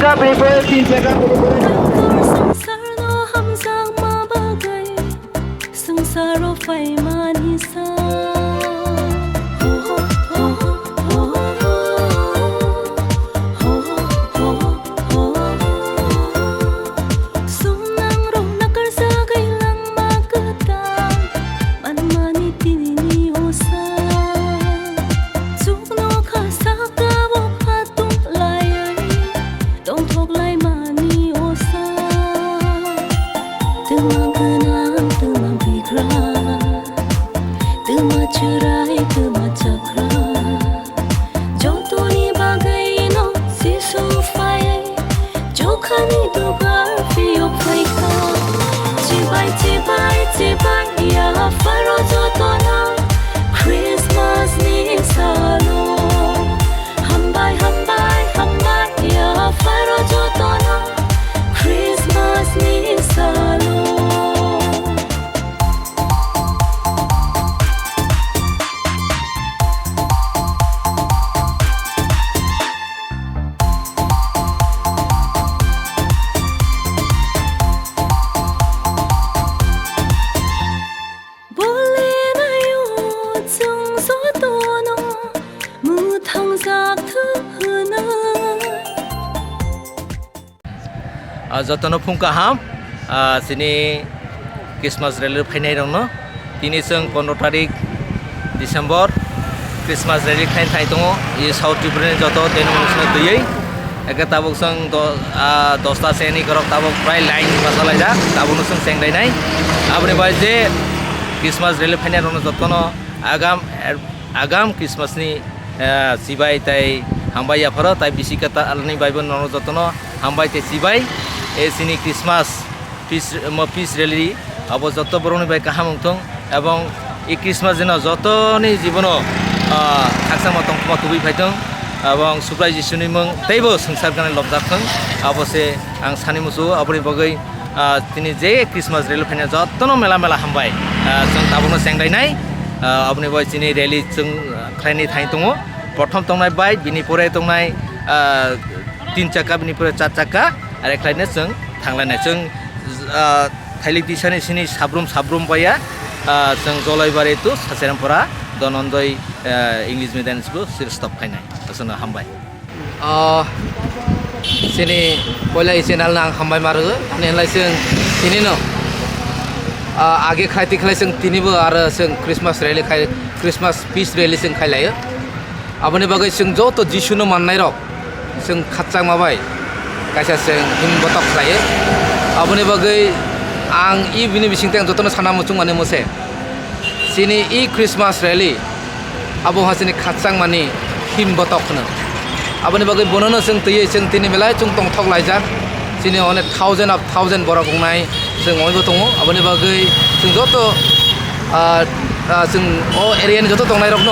chaka bini-bini 3 chaka bini-bini संसारनो हमजां माबागै संसारो फाइमानिसा Sunang rong nakarsa kailang magkatang manmani tinini osa Sukno ka sa kawak hatong layay Dong thok lay mani osa Temang kenang, temang pikran Temang cerai, temang cakra Joto ni bagai no si sufai Jokani dugar fiok faika Cibai, cibai, cibai Ya faro joto na Christmas ni salo Hambai, hambai, hambai Ya faro joto na Christmas ni salo Boleh na yun Tsung so tono Mutang sak thuna যতনো ফুংকা হাম সিনি Christmas rally ফাইনাই দङ दिनै जों 15 तारिख December Christmas रेली खाइन थाइ दङ इ साउथ त्रिपुरानि जत डेनोमिनेसन दैयै एके ताबुक जों 10टा सेनि करक ताबुक प्राय लाइन बासालायजा ताबुनो जों सेंदायनाय आबनि बाय जे क्रिसमास रेली फाइनाय दङ जतनो आगाम क्रिसमासनि सिबाय ताइ हामबाय याफोर ताइ बिसिकाता आलनि बायबो नङ जतनो हामबाय ते सिबाय ए सिनि क्रिसमास पिस रेली अब जत बरनि बाय काहामथं এবং এই ক্রিসমাস দিন যতনি জীবন থাকসামা তংখमा तुबै फायदों এবং सुप्राय जिसुनि मुं तैबो संसार गाने लबजाखं अबसे आं सानि मुसु अपनि बगै तिनि जे क्रिसमास रेली फाइनाय जतनो मेला मेला हामबाय जों ताबनो सेंदायनाय अपनि बय तिनि रेली जों खायनि थाइ दङ प्रथम तंनाय बाय बिनि परे तंनाय 3 चाका बिनि परे 4 चाका आरो खायनो जों थांलायनाय जों थाइलिक दिसानि सिनि साब्रुम बाया जों जलायबारि टु सासेरामफोरा दनन्दय इंलिश मिडियाम स्कुल सिरस्टप खायनाय जोंनो हामबाय सिनि पयला चेनेल आं हामबाय मारो नेलाय जों तिनिनो आगे खायति खालाय जों तिनिबो आरो जों क्रिसमास रेली खाय क्रिसमास पिस रेली जों खायलायो आबनि बागै जों जत जिसुनो माननाय रक जों खातजां माबाय कायसा जों हिम बतक खायो आबनि बागै आं इ बिनि बिसिंते आं जतनो साना मुचुं माने मोसे सिनि इ क्रिसमास रेली आबो हासिनि खातजां माने हिम बतक होनो आबनि बागै बननो जों तैयै जों तिनि बेलाय जों तंथक लायजाक सिनि अनेक थाउजेन्ड बरक बुंनाय जों बयबो दङ आबनि बागै जों जत जों अ एरियानि जत दंनाय रक न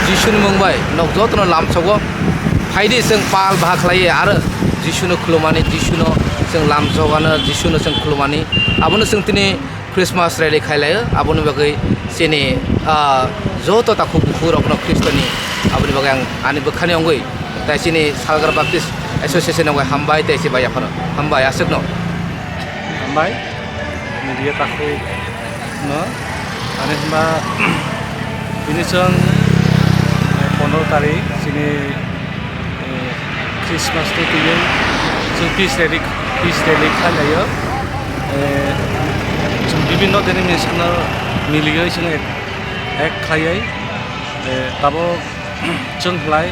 जिसुनि मुंबाय नक जतनो लामसगो फायदि जों पाल बाहा खालायो आरो जिसुनो खुलुमानि जिसुनो जों लामसगानो जिसुनो जों खुलुमानि आबनो जों तिनि क्रिसमास रेली खायलायो आबनि बागै सिनि जत ताखु बुखुर अपनो ख्रिस्टनि आबनि बागै आं आनि बखानि अंगै ताइसिनि सालगार बाप्टिस्ट एसोसिएशन अंगै हामबाय ताइसि बायाफोर हामबाय आसुकनो हामबाय मिडिया ताखु न आरो होनबा दिनै जों 15 तारिख सिनि क्रिसमास तो दैयै जों पिस रेली खालायो जों विभिन्न डेनोमिनेसन मिलियै जों एक खायै दाबो जों लाय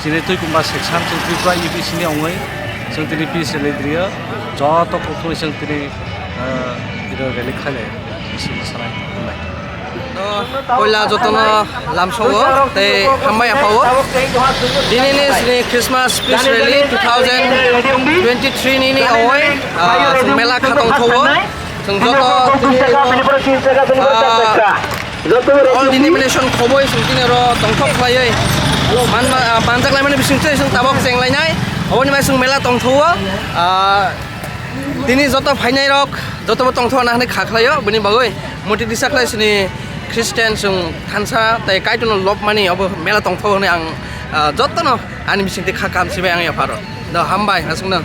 दिनै तुइकुम्बा सेक्सन जों त्रिपुरा इउपिसिनि अङै जों दिनै पिस रेली द्रियो जत कक्टै जों दिनै रेली खालायो बिसिनि सानाय होनबाय पयला जतनो लामसगो ते हामबाय आफावो दिनैनि सिनि क्रिसमास पिस रेली 2023 नि अवय जों मेला खादं थवो जों जत all denomination खबय जों दिनै र तंथक खायै बानजाक लायमानि बिसिंथै जों ताबक जेंलायनाय अबनि माय जों मेला तंथवो दिनै जत फाइनाय रक जतबो तंथवा नानै खाख्लायो बिनि बागै मति दिसाख्लाय सिनि ख्रिस्टियान जों थानसा ताइ काइटनो लब मानि अब मेला तंथव होने आं जतनो आनि बिसिंथै खाखाम सिबाय आं याफार no hambai hasung nang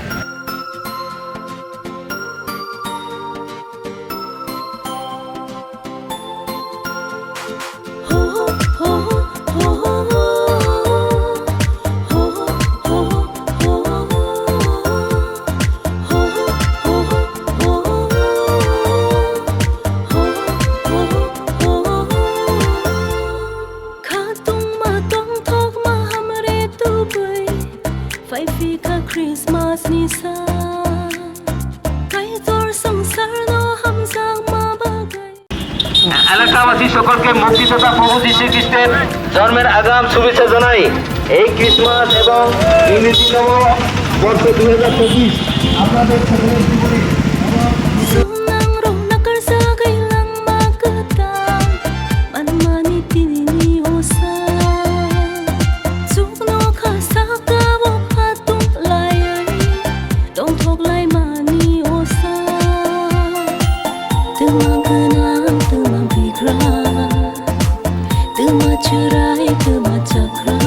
phải phi cả Christmas ni sa cái তোর সংসার no ham sang ma bagay এলাকাবাসী সকলকে মুক্তিদাতা প্রভু যীশু খ্রিস্টের জন্মের আগাম শুভেচ্ছা জানাই। এই ক্রিসমাস এবং ইংরেজি নববর্ষ 2025 আপনাদের সকলের জীবনে sunang ro nakarsagay lang magkatang manmani tinini osa sukno ka sa kawok hatong layay dong thok lay mani osa tumang tumang bikra tuma churai tuma chakra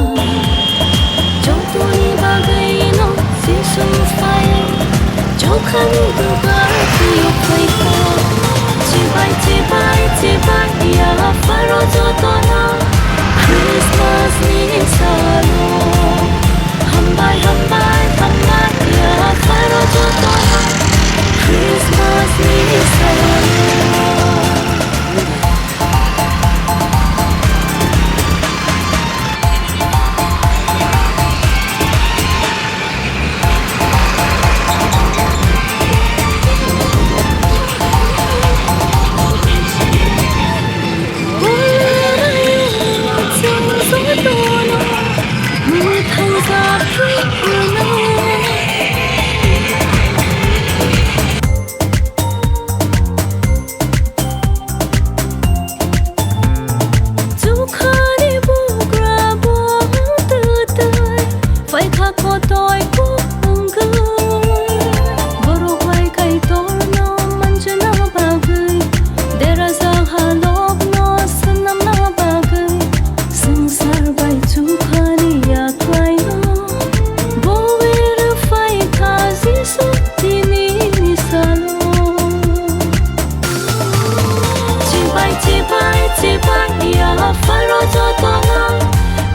jotuni bagay no sisu fay jokan duga tiyo kay ko chibay ya faro jotona Christmas ni salo hambay ya faro jotona Christmas ni salo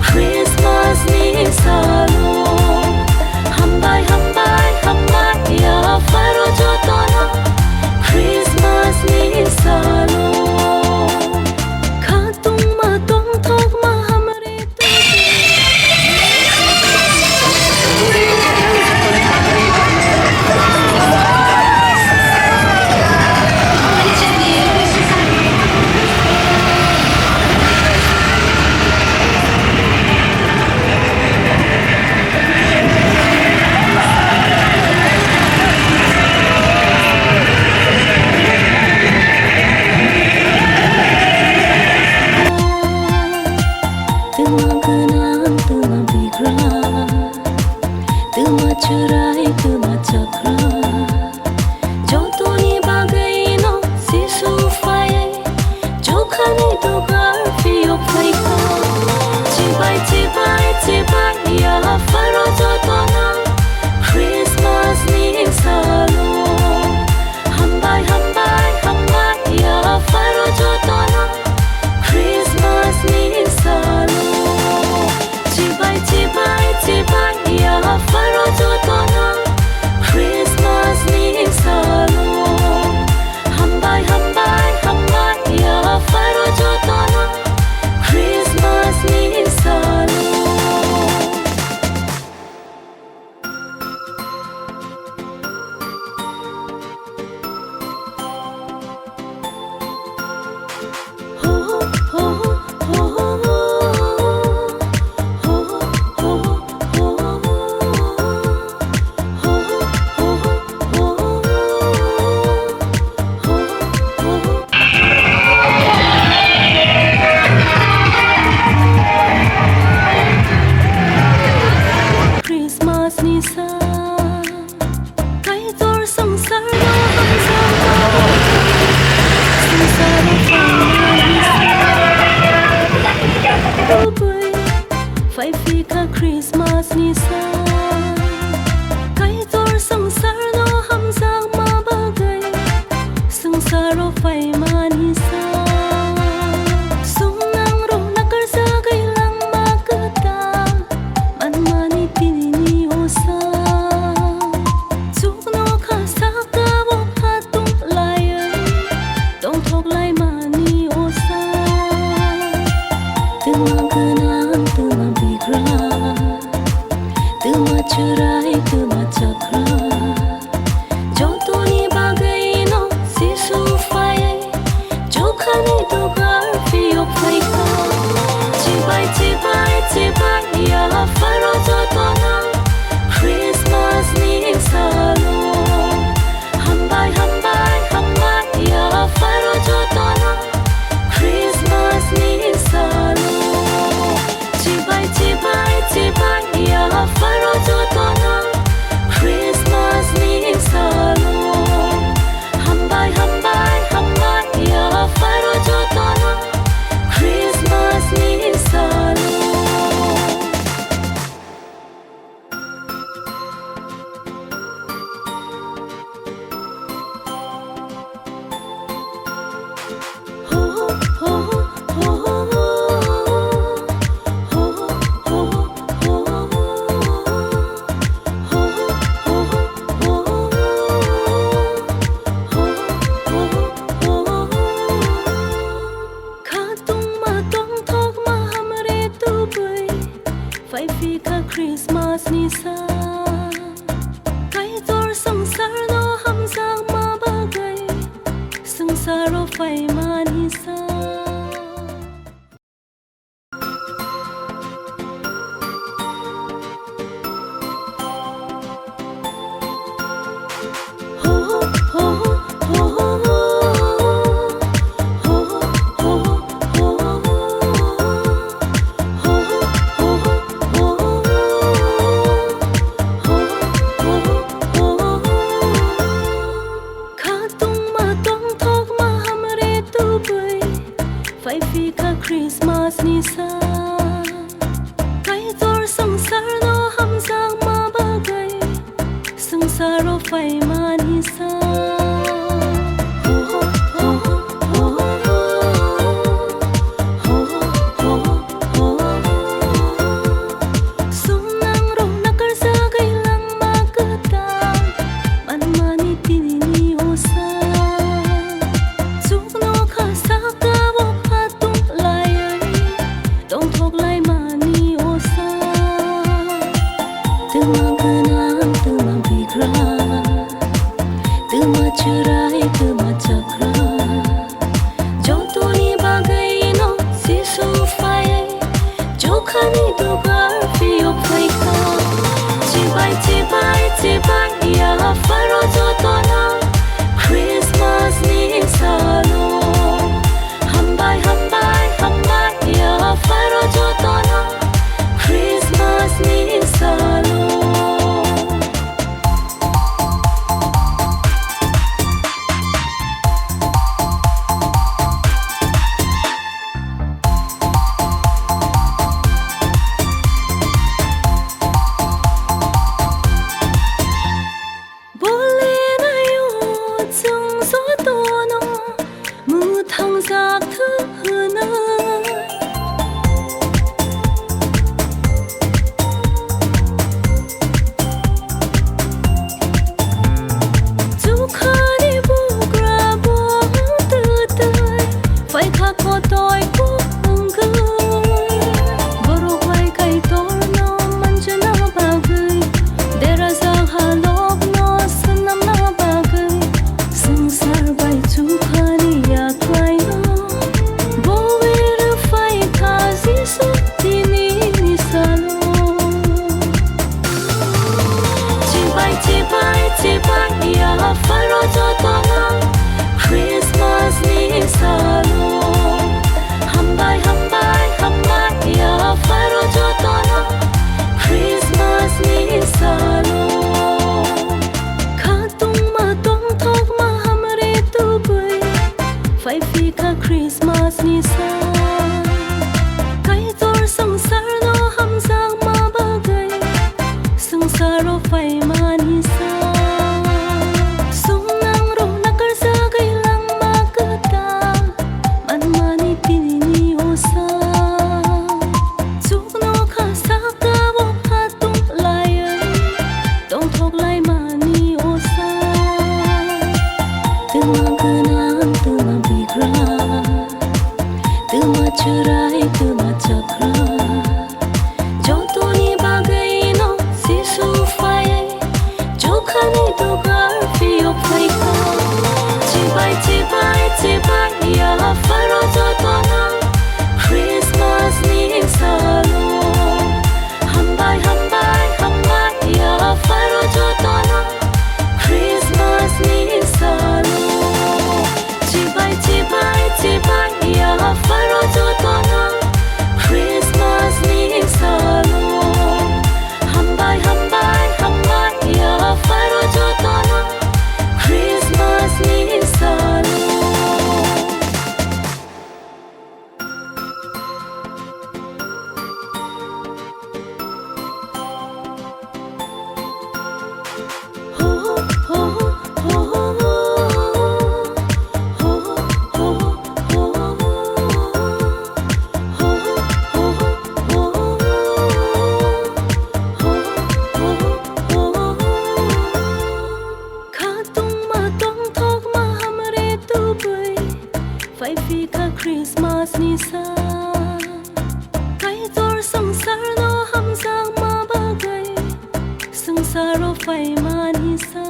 Christmas ni salo hambay ya faro jotona Christmas ni salo katung matong thok mahamre tumang bikra tuma churai tuma chakra jotoni bagay no sisu fay jokhani dugar fiyo fay ko chibay ya faro jotona Christmas ni salo hambay ya faro jotona Christmas ni salo chibay ya faro jotona Christmas ni salo hambay ya faro jotona Christmas ni salo Christmas ni sa kay tor sangsar no hangsar sangsar fay fi ka Christmas ni sa phải mani sa phải phi cả Christmas ni sa cái tor sangsar no ham sang ma bagay sangsaro phải mani sa phải phi cả Christmas ni sa cái tor sangsar no ham sang ma bagay sangsaro phải mani sa sung nang ro nakar sa kailang makata man mani tinini osa chuk no kha sa ka bo hatung lai dong thok lai mani osa từng kenang từng bigra từng cerai từng cakra jotoni bagai no sisu fai jokhani dogar fio faika cibai ya faro jotona Christmas ni salo hambai ya faro jotona Christmas ni salo cibai ya faro jotona Christmas ni salo hambai ya faro jotona Christmas ni salo phải phi cả Christmas ni sa cái tor sangsar no ham sang ma bagay sangsaro phải mani sa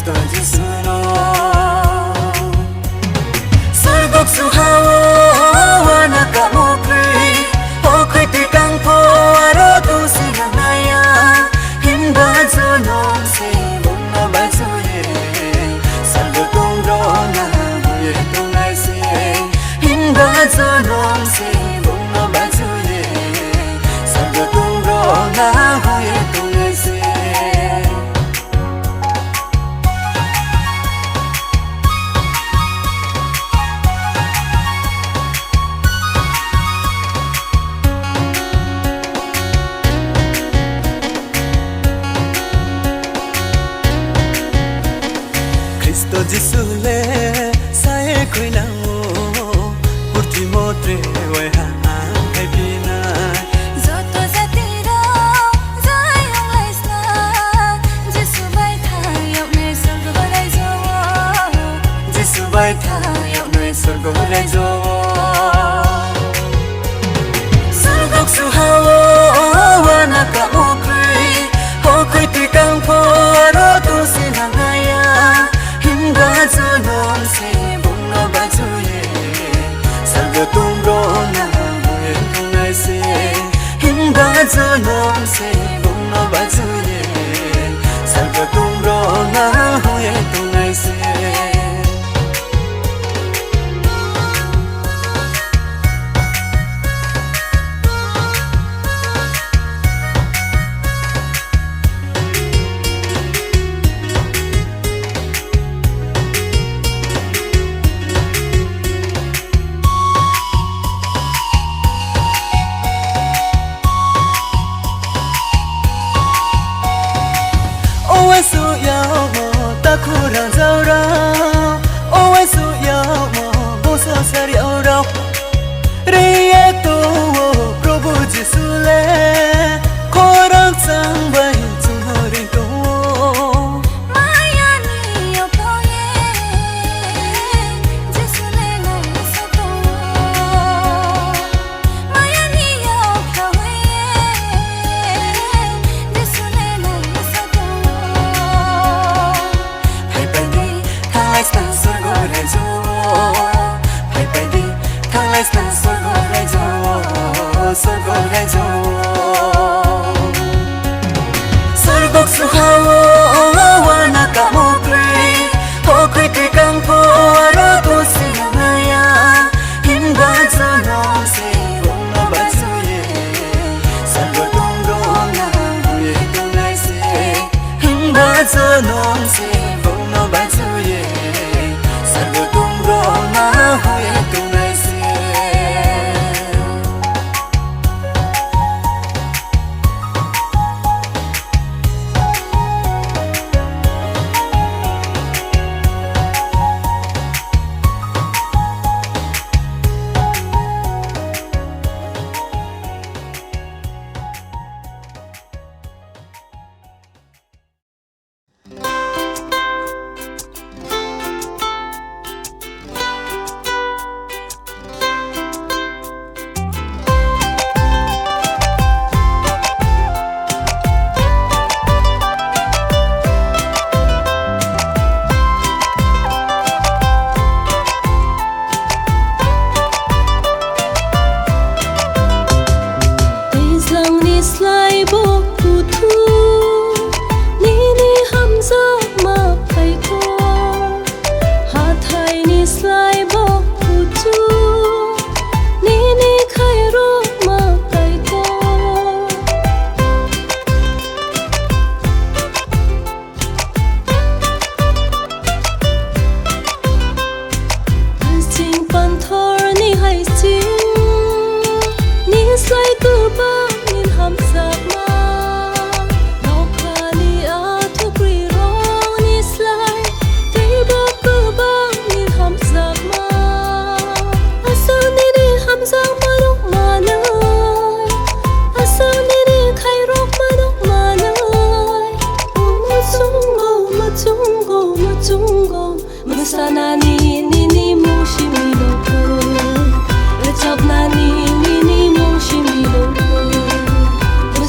Cristo Jesuno Sargok suhawo anaka mukri Okui tikang po aro tu sinangaya Himba zonom se bunga bazuye Sargotung rona huye tungai se Himba zonom se bunga bazuye Sargotung rona huye tungai se Cristo Jesule sae koinamo purti motre oi ha ai pina Zoto zatira zayong laisna Jesu bai thayok ne sorgo lai jo Jesu bai thayok ne sorgo lai jo Sargok suhawo anaka mukri hokui tikang po aro tu sinangaya Himba zonom se bunga bazuye Sargotung rona huye tungai se Himba zonom se bunga bazuye Sargotung rona huye tungai se Ôi su yao mo ta khu rang zao ra Ôi su yao mo bo so sa riao ra Rieto Prabhu Jesu le Korang sang bai chung ho ring to Maya ni yo poye Jesu le nai sato Maya ni yo poye Jesu le nai sato Hai bai đi thang lai san soi go rai zo Hai bai đi thang lai san soi go rai zo Soi go rai zo Sargok suhawo anaka mukri Hokui tikang po aro tu sinangaya Himba zonom se bunga bazuye Sargotung rona huye tungai se Himba zonom se bunga bazuye Sargotung rona huye tungai se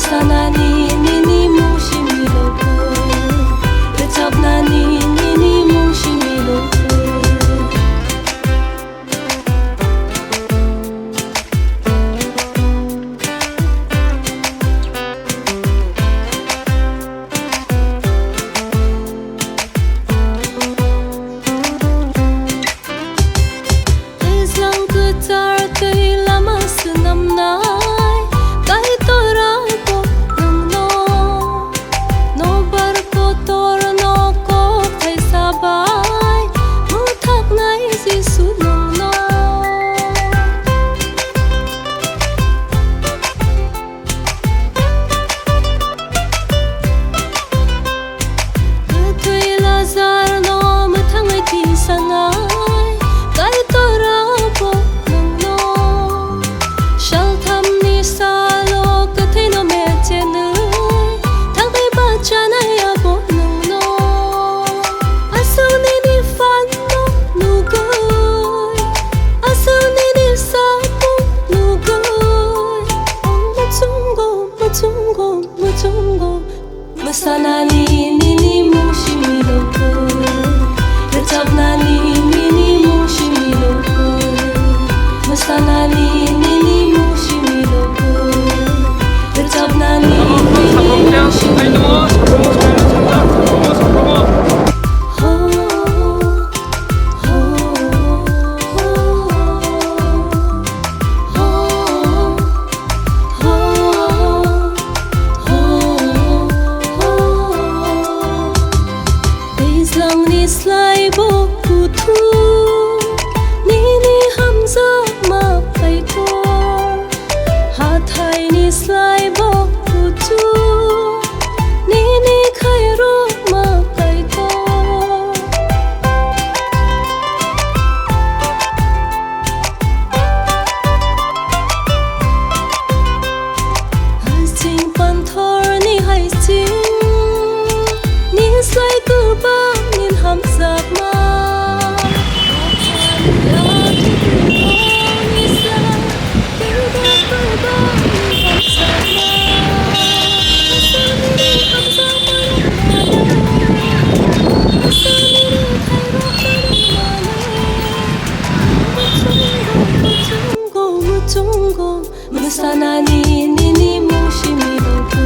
Sana ni ni mo shimilo ko. The top na ni slai bo putu ni ni hamza ma pai to ha thai ni slai bo putu ni ni khai ro ma pai to sing pan thor ni hai sing ni slai ku ba nin ham sak ma Sana ni ni ni mo shi mi lo ku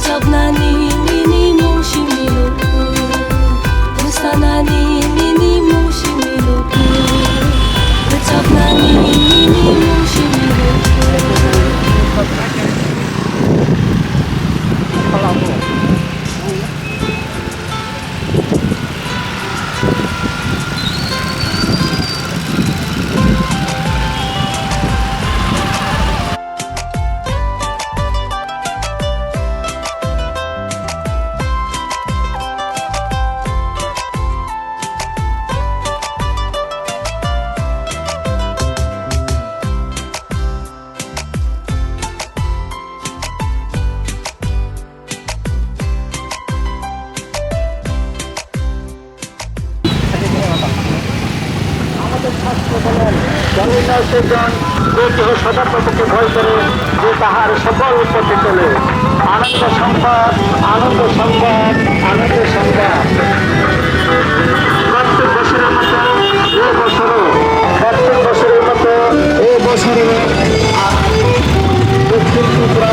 chap na ni ni ni mo shi mi lo ku sana ni ni ni mo shi mi lo ku chap na ni ni ni mo shi mi lo সেজন যে কেহ সদাপ্রভুকে ভয় করে যে তাহার সকল উৎপত্তি চলে আনন্দ সংবাদ আনন্দ সংবাদ আনন্দ সংবাদ প্রত্যেক বছরের মতো এ বছরও প্রত্যেক বছরের মতো এ বছরও দক্ষিণ Tripura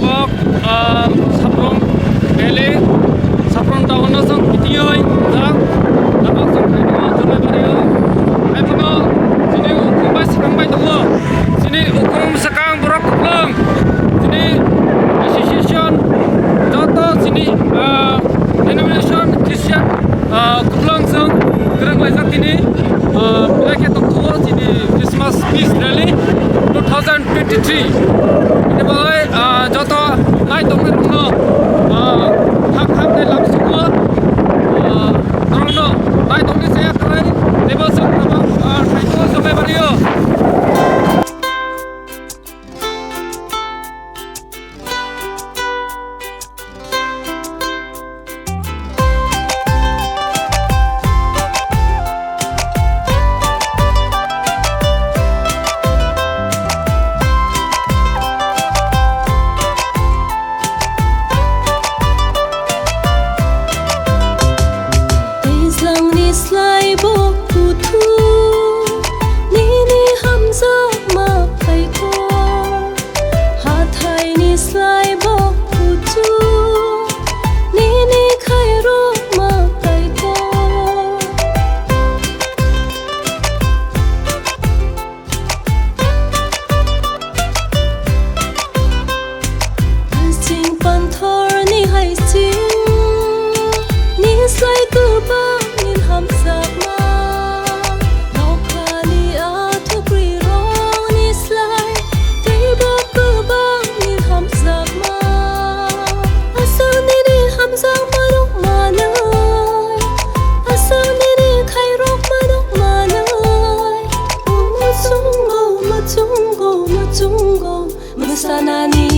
tabok saprong bele saprong tahun nasang pitioi tak tabok sampai dua sampai bario ai puno sini ukum bas sekang bai toko sini ukum sekang borok kuplong sini association joto sini denomination Christian kuplong sang kerang laisa tini mereka toko sini Christmas Peace Rally 2023 ini boleh joto lai tongkat no hak dari lam semua orang no lai tongkat saya keren level semua itu sampai bario Slai bo putu ni ni hamza ma pai ko ha thai ni slai bo putu ni ni khai ro ma pai ko sing pan thor ni hai sing ni slai ku ba ham sak ma nau khani a thu pri rong ni slai tei bo ku bang ni ham sak ma asang ni ham sak ma rok ma nai asang ni khai rok ma rok ma nai ma chung go ma sana ni